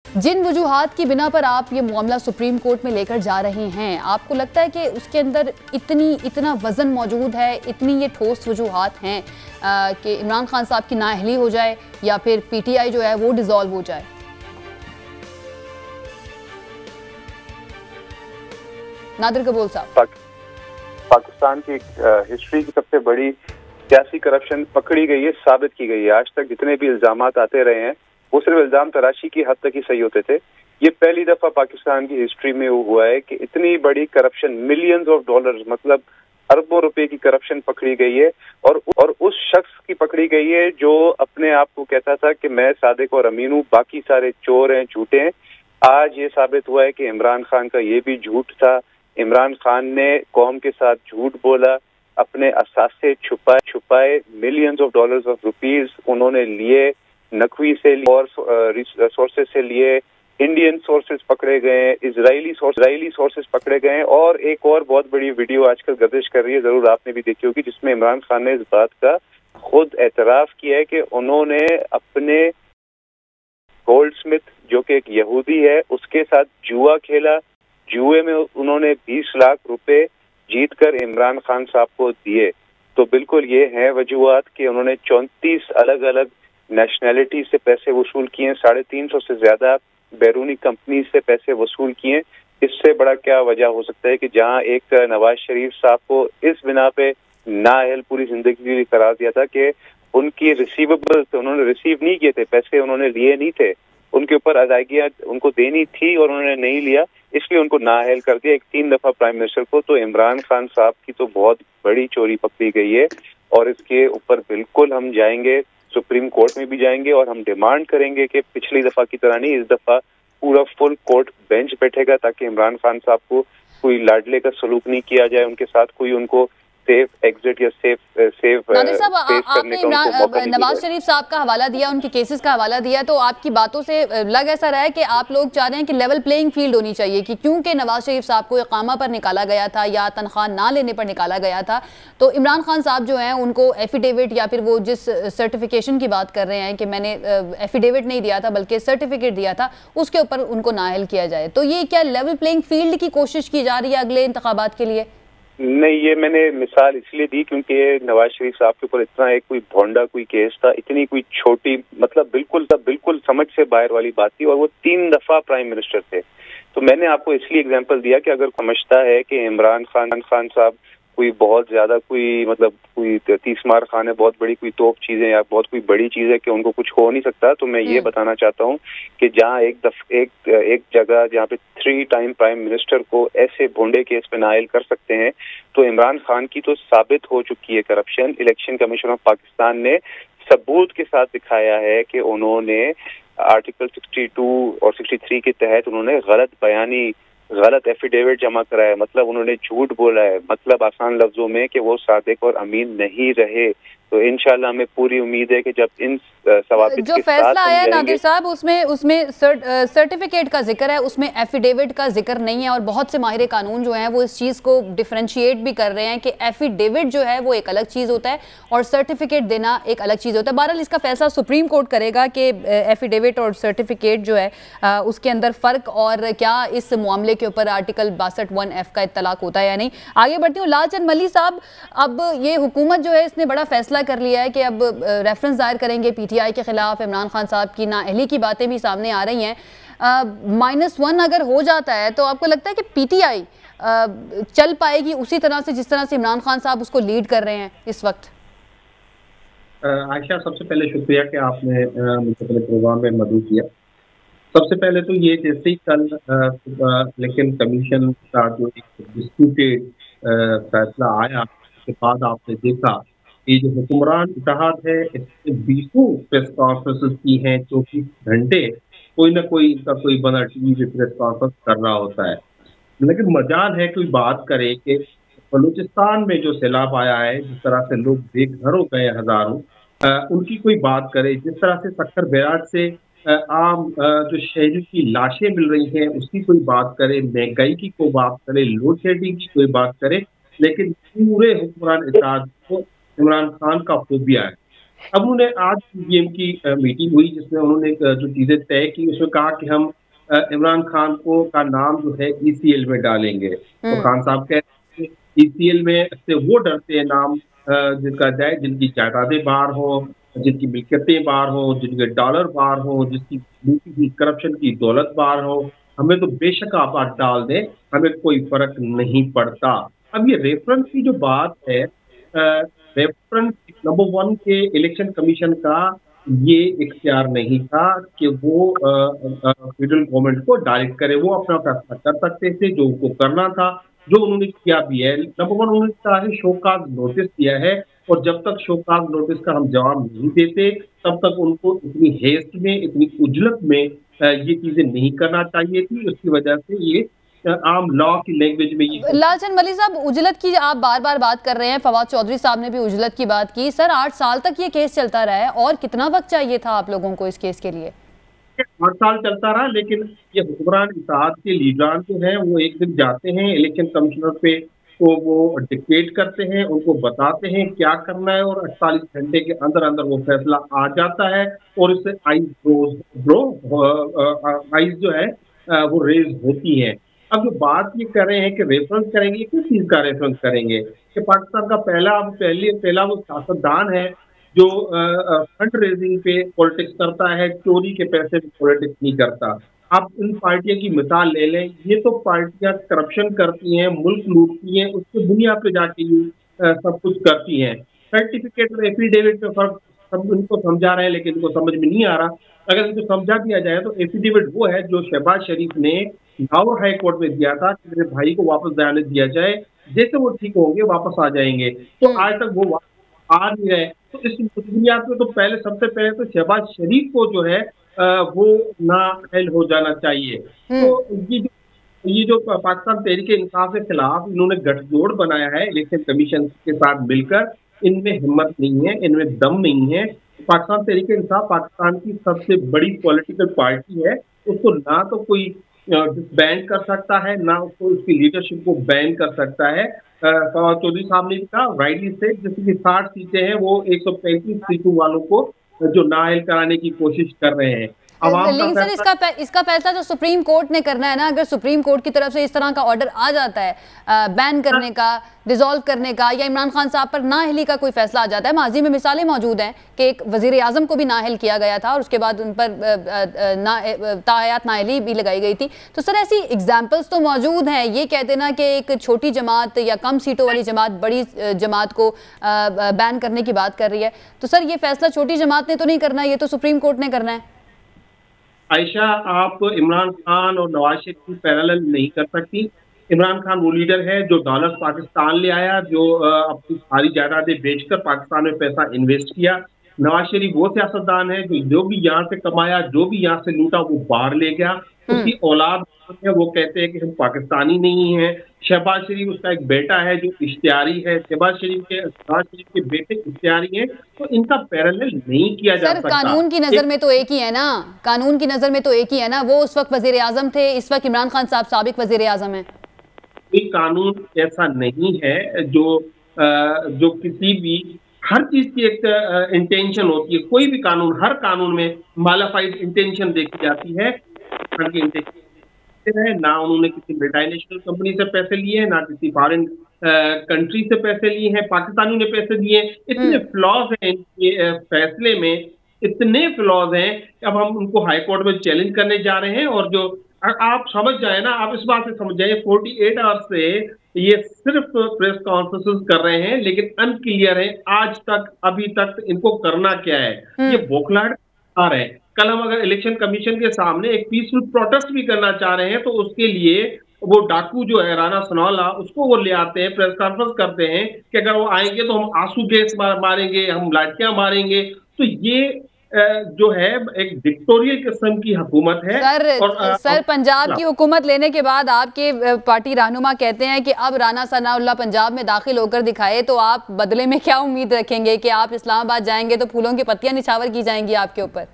जिन वजूहात की बिना पर आप ये मामला सुप्रीम कोर्ट में लेकर जा रहे हैं, आपको लगता है कि उसके अंदर इतना वजन मौजूद है, इतनी ये ठोस वजूहात हैं कि इमरान खान साहब की नाअहली हो जाए या फिर पीटीआई जो है वो डिसॉल्व हो जाए? नादिर कबूल साहब, पाकिस्तान की हिस्ट्री की सबसे बड़ी सियासी करप्शन पकड़ी गई है, साबित की गई है। आज तक जितने भी इल्जामात आते रहे हैं वो सिर्फ इल्जाम तराशी की हद तक ही सही होते थे। ये पहली दफा पाकिस्तान की हिस्ट्री में हुआ है कि इतनी बड़ी करप्शन, मिलियंस ऑफ डॉलर्स मतलब अरबों रुपए की करप्शन पकड़ी गई है और उस शख्स की पकड़ी गई है जो अपने आप को कहता था कि मैं सादिक और अमीन हूँ, बाकी सारे चोर हैं, झूठे हैं। आज ये साबित हुआ है कि इमरान खान का ये भी झूठ था। इमरान खान ने कौम के साथ झूठ बोला, अपने असासे छुपाए millions of dollars of rupees उन्होंने लिए, नकवी से और सोर्सेज से लिए, इंडियन सोर्सेज पकड़े गए, इजरायली सोर्सेज पकड़े गए। और एक और बहुत बड़ी वीडियो आजकल गर्दिश कर रही है, जरूर आपने भी देखी होगी, जिसमें इमरान खान ने इस बात का खुद एतराफ किया है कि उन्होंने अपने गोल्डस्मिथ जो कि एक यहूदी है उसके साथ जुआ खेला। जुए में उन्होंने 20 लाख रुपए जीतकर इमरान खान साहब को दिए। तो बिल्कुल ये है वजूहात कि उन्होंने 34 अलग अलग नेशनैलिटी से पैसे वसूल किए, 350 से ज्यादा बैरूनी कंपनी से पैसे वसूल किए। इससे बड़ा क्या वजह हो सकता है कि जहां एक नवाज शरीफ साहब को इस बिना पे नाअहल पूरी जिंदगी के लिए करार दिया था कि उनकी रिसीवेबल्स उन्होंने रिसीव नहीं किए थे, पैसे उन्होंने लिए नहीं थे, उनके ऊपर अदायगियां उनको देनी थी और उन्होंने नहीं लिया, इसलिए उनको नाअहल कर दिया एक 3 दफा प्राइम मिनिस्टर को। तो इमरान खान साहब की तो बहुत बड़ी चोरी पकड़ी गई है और इसके ऊपर बिल्कुल हम जाएंगे, सुप्रीम कोर्ट में भी जाएंगे और हम डिमांड करेंगे कि पिछली दफा की तरह नहीं, इस दफा पूरा फुल कोर्ट बेंच बैठेगा ताकि इमरान खान साहब को कोई लाडले का सलूक नहीं किया जाए, उनके साथ कोई उनको सेफ एग्जिट या सेफ नादिर साहब, आपने नवाज शरीफ साहब का हवाला दिया, उनके केसेस का हवाला दिया, तो आपकी बातों से लग ऐसा रहा है कि आप लोग चाह रहे हैं कि लेवल प्लेइंग फील्ड होनी चाहिए, कि क्योंकि नवाज शरीफ साहब को इकामा पर निकाला गया था या तनख्वाह ना लेने पर निकाला गया था, तो इमरान खान साहब जो हैं उनको एफिडेविट या फिर वो जिस सर्टिफिकेशन की बात कर रहे हैं कि मैंने एफिडेविट नहीं दिया था बल्कि सर्टिफिकेट दिया था, उसके ऊपर उनको नाअहल किया जाए। तो ये क्या लेवल प्लेइंग फील्ड की कोशिश की जा रही है अगले इंतखाबात के लिए? नहीं, ये मैंने मिसाल इसलिए दी क्योंकि नवाज शरीफ साहब के ऊपर इतना एक कोई भोंडा कोई केस था, इतनी कोई छोटी मतलब बिल्कुल समझ से बाहर वाली बात थी और वो 3 दफा प्राइम मिनिस्टर थे। तो मैंने आपको इसलिए एग्जांपल दिया कि अगर समझता है कि इमरान खान साहब कोई बहुत ज्यादा कोई मतलब कोई 30 मार खान है, बहुत बड़ी कोई तोप चीज है या बहुत कोई बड़ी चीज है कि उनको कुछ हो नहीं सकता, तो मैं ये बताना चाहता हूँ कि जहाँ एक जगह जहाँ पे 3 टाइम प्राइम मिनिस्टर को ऐसे भोंडे केस पे नाअहल कर सकते हैं, तो इमरान खान की तो साबित हो चुकी है corruption. Election commission of Pakistan ने सबूत के साथ दिखाया है कि उन्होंने आर्टिकल 62 और 63 के तहत उन्होंने गलत एफिडेविट जमा कराया, मतलब उन्होंने झूठ बोला है, मतलब आसान लफ्जों में कि वो सादिक और अमीन नहीं रहे। तो इंशाल्लाह हमें पूरी उम्मीद है कि जब इन सवाबित जो फैसला आया है नादिर साहब उसमें सर्टिफिकेट का जिक्र है, उसमें एफिडेविट का जिक्र नहीं है और बहुत से माहिर कानून जो हैं वो इस चीज़ को डिफरेंशिएट भी कर रहे हैं कि एफिडेविट जो है वो एक अलग चीज़ होता है और सर्टिफिकेट देना एक अलग चीज़ होता है। बहरहाल इसका फैसला सुप्रीम कोर्ट करेगा कि एफिडेविट और सर्टिफिकेट जो है उसके अंदर फ़र्क और क्या इस मामले के ऊपर आर्टिकल 62(1)(f) का इत्तलाक होता है या नहीं। आगे बढ़ती हूँ, लालचंद मली साहब, अब ये हुकूमत जो है इसने बड़ा फैसला कर लिया है कि अब रेफरेंस दायर करेंगे पीटीआई के खिलाफ, इमरान खान साहब की नाअहली की बातें भी सामने आ रही हैं। -1 अगर हो जाता है तो आपको लगता है कि पीटीआई चल पाएगी उसी तरह से जिस तरह से इमरान खान साहब उसको लीड कर रहे हैं इस वक्त? आयशा, सबसे पहले शुक्रिया कि आपने मुझे अपने प्रोग्राम में मदद किया। सबसे पहले तो ये जैसे ही कल इलेक्शन कमीशन का जो डिस्प्यूटेड फैसला आया उसके बाद आपने देखा कि जो हुक्मरान इत्तेहाद है इसने 20 प्रेस कॉन्फ्रेंस की हैं, 24 घंटे कोई ना कोई इनका कोई बंदा टीवी पे प्रेस कॉन्फ्रेंस कर रहा होता है। लेकिन मजाल है कोई बात करे कि बलूचिस्तान में जो सैलाब आया है, जिस तरह से लोग बेघर हो गए हजारों, उनकी कोई बात करे, जिस तरह से सक्कर बैराज से आम जो शहरी की लाशें मिल रही हैं उसकी कोई बात करे, महंगाई की कोई बात करे, लोड शेडिंग की कोई बात करे, लेकिन पूरे हुक्मरान इत्तेहाद को इमरान खान का फोबिया है। अब उन्होंने आज पीजीएम की मीटिंग हुई जिसमें उन्होंने जो चीजें तय की उसमें कहा कि हम इमरान खान को का नाम जो है ईसीएल में डालेंगे। तो खान साहब कहते हैं ईसीएल में से वो डरते हैं नाम जिनका जाए जिनकी जायदादें बाहर हो, जिनकी मिल्कियतें बाहर हो, जिनके डॉलर बाहर हो, जिसकी करप्शन की दौलत बाहर हो। हमें तो बेशक आप आज डाल दें, हमें कोई फर्क नहीं पड़ता। अब ये रेफरेंस की जो बात है, रेफरेंस नंबर 1 के इलेक्शन कमीशन का ये इख्तियार नहीं था कि वो फेडरल गवर्नमेंट को डायरेक्ट करे, वो अपना फैसला कर सकते थे जो उनको करना था, जो उन्होंने किया भी है। नंबर 1 उन्होंने कहा है शोकाज नोटिस दिया है और जब तक शोकाज नोटिस का हम जवाब नहीं देते तब तक उनको इतनी हेस्ट में, इतनी उजलत में ये चीजें नहीं करना चाहिए थी। उसकी वजह से ये आम लॉ की लैंग्वेज में ये लालचंद मलिक साहब, उजलत की आप बार बार बात कर रहे हैं, फवाद चौधरी साहब ने भी उजलत की बात की। सर 8 साल तक ये केस चलता रहा है और कितना वक्त चाहिए था आप लोगों को इस केस के लिए? 8 साल चलता रहा, लेकिन ये हुक्मरान इत्तेहाद के लीडरान जो हैं वो एक दिन जाते हैं इलेक्शन कमिश्नर पे, तो वो डिक्टेट करते हैं, उनको बताते हैं क्या करना है और 48 घंटे के अंदर अंदर वो फैसला आ जाता है और इससे आइज जो है वो रेज होती है। अब जो बात ये कर रहे हैं कि रेफरेंस करेंगे, किस चीज का रेफरेंस करेंगे कि पाकिस्तान का पहला वो सियासतदान है जो फंड रेजिंग पे पॉलिटिक्स करता है, चोरी के पैसे पे पॉलिटिक्स नहीं करता। आप इन पार्टियों की मिसाल ले लें, ये तो पार्टियां करप्शन करती हैं, मुल्क लूटती हैं, उसके बुनियाद पे जाके ये सब कुछ करती हैं। सर्टिफिकेट और एफिडेविट पे फर्क सब इनको समझा रहे हैं लेकिन इनको समझ में नहीं आ रहा। अगर इनको समझा दिया जाए तो एफिडेविट वो है जो शहबाज शरीफ ने लाहौर हाई कोर्ट में दिया था कि मेरे भाई को वापस दयानित दिया जाए, जैसे वो ठीक होंगे वापस आ जाएंगे। तो आज तक वो आ नहीं रहे। तो इस बुनियाद पे तो सबसे पहले तो शहबाज शरीफ को जो है वो नाअहल हो जाना चाहिए। तो ये जो पाकिस्तान तहरीक इंसाफ के खिलाफ इन्होंने गठजोड़ बनाया है इलेक्शन कमीशन के साथ मिलकर, इनमें हिम्मत नहीं है, इनमें दम नहीं है। पाकिस्तान तहरीक इंसाफ पाकिस्तान की सबसे बड़ी पॉलिटिकल पार्टी है, उसको ना तो कोई बैन कर सकता है, ना उसको उसकी लीडरशिप को बैन कर सकता है। फवाद चौधरी साहब ने भी कहा राइटली से जैसे कि 60 सीटें हैं वो 135 सीटों वालों को जो नाअहल कराने की कोशिश कर रहे हैं। लेकिन सर इसका फैसला तो सुप्रीम कोर्ट ने करना है ना। अगर सुप्रीम कोर्ट की तरफ से इस तरह का ऑर्डर आ जाता है बैन करने का, डिसॉल्व करने का, या इमरान खान साहब पर नाअहली का कोई फैसला आ जाता है, माजी में मिसालें मौजूद हैं कि एक वजीर आजम को भी नाअहल किया गया था और उसके बाद उन पर तायात नाअहली भी लगाई गई थी। तो सर ऐसी एग्जाम्पल्स तो मौजूद हैं। ये कहते ना कि एक छोटी जमात या कम सीटों वाली जमात बड़ी जमात को बैन करने की बात कर रही है, तो सर ये फैसला छोटी जमात ने तो नहीं करना, ये तो सुप्रीम कोर्ट ने करना है। आयशा, आप इमरान खान और नवाज शरीफ की पैरेलल नहीं कर सकती। इमरान खान वो लीडर है जो डॉलर्स पाकिस्तान ले आया, जो अपनी सारी जायदादें बेचकर पाकिस्तान में पैसा इन्वेस्ट किया। नवाज शरीफ वो सियासतदान है जो भी यहाँ से कमाया, जो भी यहाँ से लूटा वो बाहर ले गया। उसकी औलाद है, वो कहते हैं कि हम पाकिस्तानी नहीं हैं। शहबाज शरीफ उसका एक बेटा है जो इश्तियारी है, शहबाज शरीफ के बेटे इश्तियारी हैं। तो इनका पैरेलल नहीं किया जा सकता। कानून की नजर में तो एक ही है ना, कानून की नजर में तो एक ही है ना। वो उस वक्त वजीर आजम थे, इस वक्त इमरान खान साहब साबिक वजीर आजम है। कोई कानून ऐसा नहीं है जो किसी भी हर चीज की एक इंटेंशन होती है। कोई भी कानून, हर कानून में मालाफाइड इंटेंशन देखी जाती है। ना उन्होंने किसी मल्टीनेशनल कंपनी से पैसे लिए हैं, ना किसी फॉरेन कंट्री से पैसे लिए हैं, पाकिस्तानी ने पैसे दिए। इतने फ्लॉज हैं इनके फैसले में, इतने फ्लॉज हैं कि अब हम उनको हाई कोर्ट में चैलेंज करने जा रहे हैं। और जो आप समझ जाए ना, आप इस बात से समझ जाइए 48 आवर्स से ये सिर्फ प्रेस कॉन्फ्रेंसेस कर रहे हैं, लेकिन अनक्लियर है आज तक, अभी तक इनको करना क्या है। ये बौखलाहट आ रहे हैं। कल हम अगर इलेक्शन कमीशन के सामने एक पीसफुल प्रोटेस्ट भी करना चाह रहे हैं तो उसके लिए वो डाकू जो है राना सनौला, उसको वो ले आते हैं, प्रेस कॉन्फ्रेंस करते हैं कि अगर वो आएंगे तो हम आंसू गैस मारेंगे, हम लाठियां मारेंगे। तो ये जो है एक डिक्टोरियल किस्म की हुकूमत है। सर पंजाब की हुकूमत लेने के बाद आपके पार्टी रहनुमा कहते हैं कि अब राना सनाउल्लाह पंजाब में दाखिल होकर दिखाए, तो आप बदले में क्या उम्मीद रखेंगे कि आप इस्लामाबाद जाएंगे तो फूलों की पत्तियां निछावर की जाएंगी आपके ऊपर?